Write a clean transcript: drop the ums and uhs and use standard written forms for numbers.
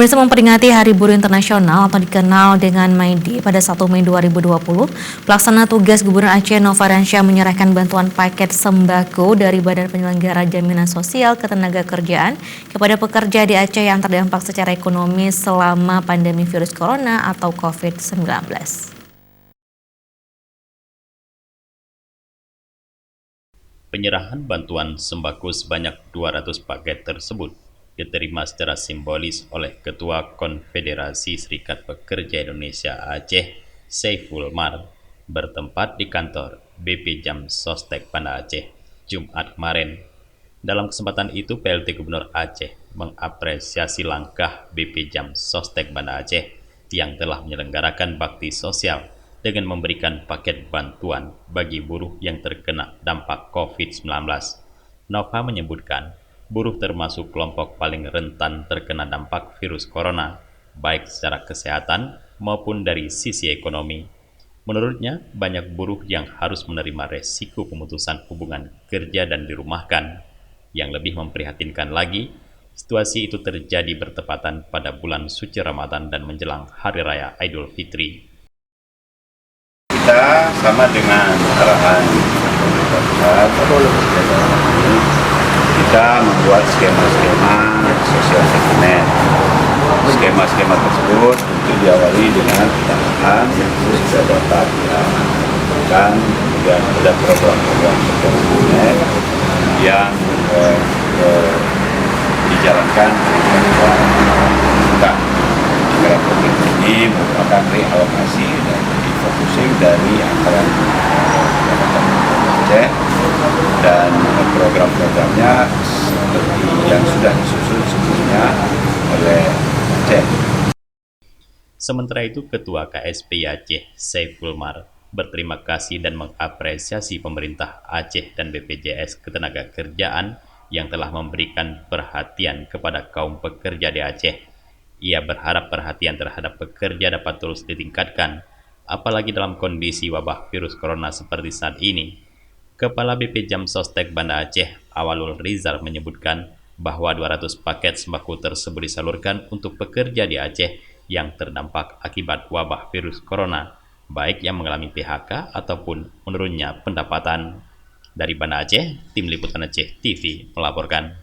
Pemirsa, memperingati Hari Buruh Internasional atau dikenal dengan May Day pada 1 Mei 2020, pelaksana tugas Gubernur Aceh Nova Rancaya menyerahkan bantuan paket sembako dari Badan Penyelenggara Jaminan Sosial Ketenagakerjaan kepada pekerja di Aceh yang terdampak secara ekonomi selama pandemi virus corona atau COVID-19. Penyerahan bantuan sembako sebanyak 200 paket tersebut diterima secara simbolis oleh Ketua Konfederasi Serikat Pekerja Indonesia Aceh, Saiful Mar, bertempat di kantor BP Jam Sostek Banda Aceh, Jumat kemarin. Dalam kesempatan itu, PLT Gubernur Aceh mengapresiasi langkah BP Jam Sostek Banda Aceh yang telah menyelenggarakan bakti sosial dengan memberikan paket bantuan bagi buruh yang terkena dampak COVID-19. Nova menyebutkan, buruh termasuk kelompok paling rentan terkena dampak virus corona, baik secara kesehatan maupun dari sisi ekonomi. Menurutnya, banyak buruh yang harus menerima resiko pemutusan hubungan kerja dan dirumahkan. Yang lebih memprihatinkan lagi, situasi itu terjadi bertepatan pada bulan suci Ramadan dan menjelang Hari Raya Idul Fitri. Kita sama dengan arahan pemerintah pusat, kita membuat skema-skema sosial safety. Skema-skema tersebut untuk diawali dengan pendanaan yang sudah dapat dilakukan, kemudian ada program-program sosial yang dijalankan oleh pemerintah. Anggaran pemerintah ini merupakan realokasi dan refocusing dari anggaran Pendapatan Aceh, dan program-programnya seperti yang sudah disusun sebelumnya oleh Aceh. Sementara itu, Ketua KSPI Aceh, Saiful Mar, berterima kasih dan mengapresiasi pemerintah Aceh dan BPJS Ketenagakerjaan yang telah memberikan perhatian kepada kaum pekerja di Aceh. Ia berharap perhatian terhadap pekerja dapat terus ditingkatkan, apalagi dalam kondisi wabah virus corona seperti saat ini. Kepala BP Jam Sostek Banda Aceh, Awalul Rizal, menyebutkan bahwa 200 paket sembako tersebut disalurkan untuk pekerja di Aceh yang terdampak akibat wabah virus corona, baik yang mengalami PHK ataupun menurunnya pendapatan. Dari Banda Aceh, Tim Liputan Aceh TV melaporkan.